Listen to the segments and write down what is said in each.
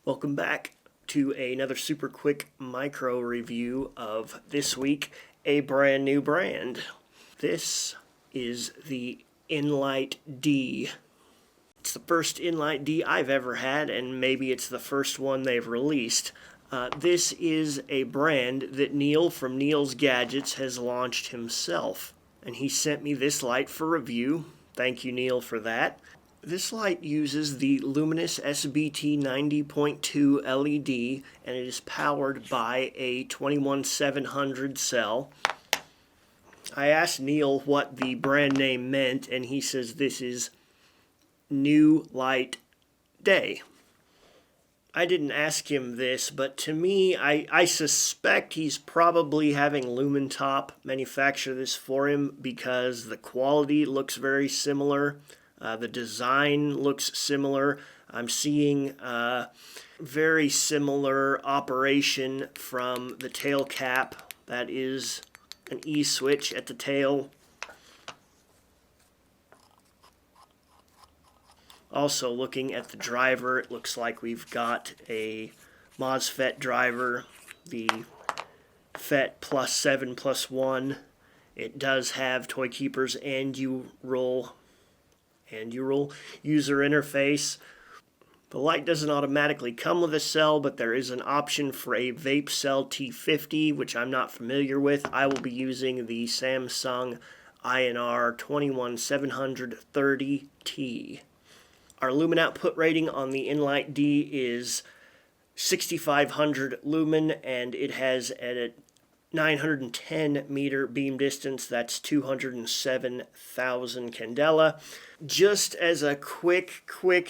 Welcome back to another super quick micro review of this week, a brand new brand. This is the NlightD. It's the first NlightD I've ever had, and maybe it's the first one they've released. This is a brand that Neal from Neals Gadgets has launched himself, and he sent me this light for review. Thank you, Neal, for that. This light uses the luminous SBT90.2 LED, and it is powered by a 21700 cell. I asked Neal what the brand name meant, and he says this is New Light Day. I didn't ask him this, but to me, I suspect he's probably having Lumentop manufacture this for him because the quality looks very similar. The design looks similar. I'm seeing very similar operation from the tail cap. That is an E-switch at the tail. Also looking at the driver, it looks like we've got a Mosfet driver, the FET +7+1. It does have Toy Keeper's Aduril user interface. The light doesn't automatically come with a cell, but there is an option for a vape cell T50, which I'm not familiar with. I will be using the Samsung INR 21730T. Our lumen output rating on the NlightD is 6500 lumen, and it has a 910 meter beam distance. That's 207,000 candela. Just as a quick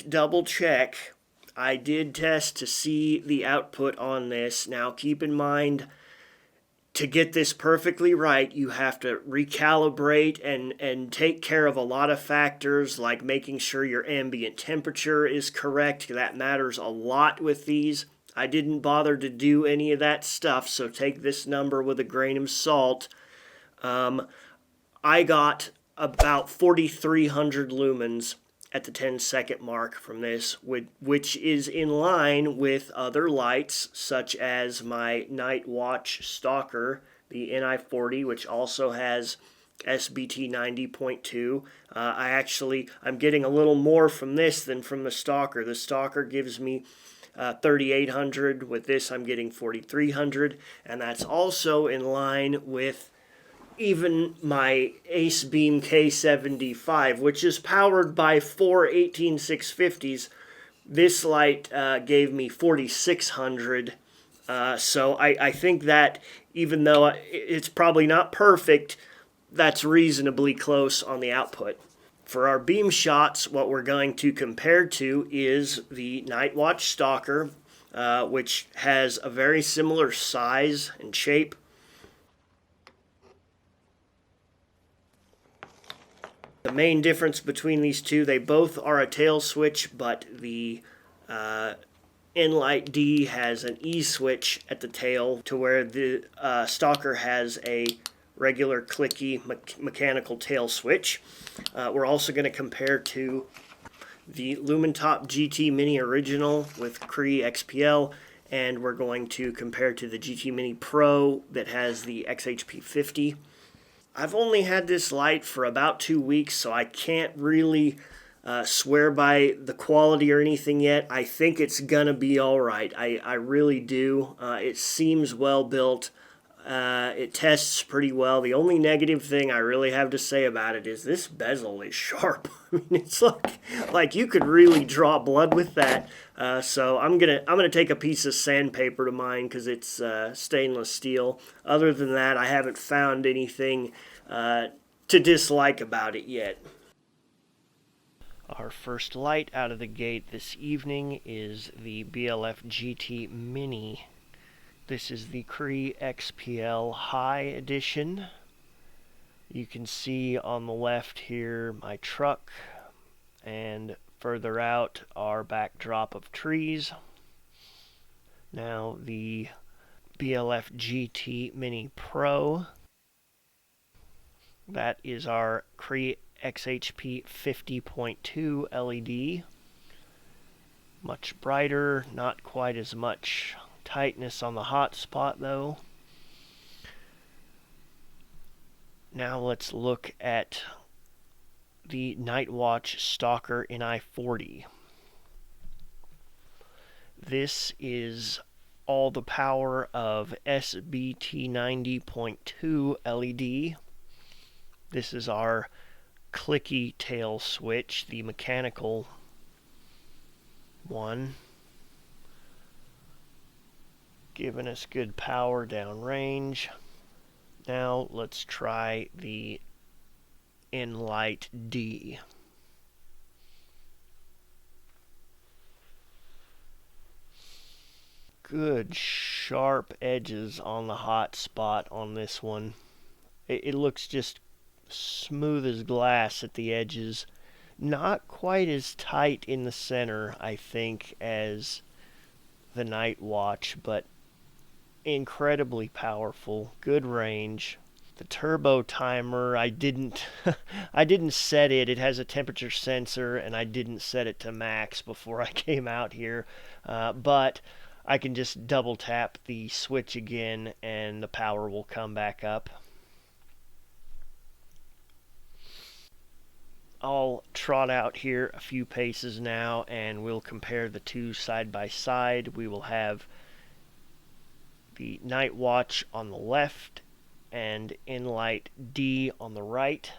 double check, I did test to see the output on this. Now keep in mind, to get this perfectly right, you have to recalibrate and take care of a lot of factors, like making sure your ambient temperature is correct. That matters a lot with these. I didn't bother to do any of that stuff, so take this number with a grain of salt. I got about 4,300 lumens at the 10-second mark from this, which is in line with other lights, such as my Night Watch Stalker, the Ni40, which also has SBT90.2. I'm getting a little more from this than from the Stalker. The Stalker gives me 3,800. With this, I'm getting 4,300, and that's also in line with even my Ace Beam K75, which is powered by four 18650s. This light gave me 4,600. So I think that even though it's probably not perfect, that's reasonably close on the output. For our beam shots, what we're going to compare to is the Night Watch Stalker, which has a very similar size and shape. The main difference between these two, they both are a tail switch, but the NlightD has an E-switch at the tail, to where the Stalker has a regular clicky mechanical tail switch. We're also going to compare to the Lumentop GT Mini Original with Cree XPL, and we're going to compare to the GT Mini Pro that has the XHP50. I've only had this light for about 2 weeks, so I can't really swear by the quality or anything yet. I think it's gonna be all right. I really do. It seems well built. It tests pretty well. The only negative thing I really have to say about it is this bezel is sharp. I mean, it's like you could really draw blood with that. So I'm gonna take a piece of sandpaper to mine because it's stainless steel. Other than that, I haven't found anything to dislike about it yet. Our first light out of the gate this evening is the BLF GT Mini. This is the Cree XPL High Edition. You can see on the left here my truck, and further out our backdrop of trees. Now the BLF GT Mini Pro. That is our Cree XHP 50.2 LED. Much brighter, not quite as much tightness on the hot spot though. Now let's look at the Night Watch Stalker NI40. This is all the power of SBT90.2 LED. This is our clicky tail switch, the mechanical one, giving us good power downrange. Now let's try the NlightD. Good sharp edges on the hot spot on this one. It looks just smooth as glass at the edges. Not quite as tight in the center, I think, as the Night Watch, but incredibly powerful, good range. The turbo timer, I didn't set it. It has a temperature sensor, and I didn't set it to max before I came out here. But I can just double tap the switch again, and the power will come back up. I'll trot out here a few paces now, and we'll compare the two side by side. We will have the Night Watch on the left and NlightD on the right.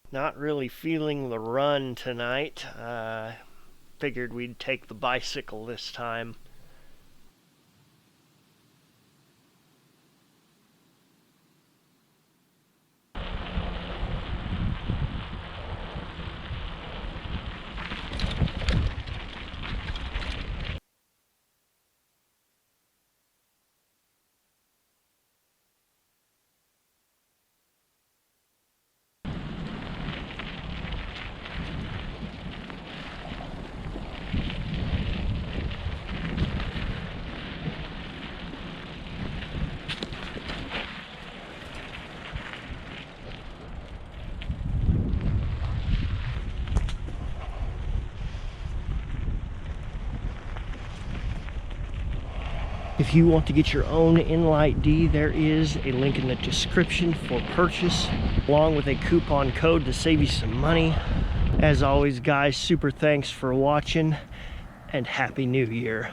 Not really feeling the run tonight. Figured we'd take the bicycle this time. If you want to get your own NlightD, there is a link in the description for purchase, along with a coupon code to save you some money. As always, guys, super thanks for watching, and Happy New Year.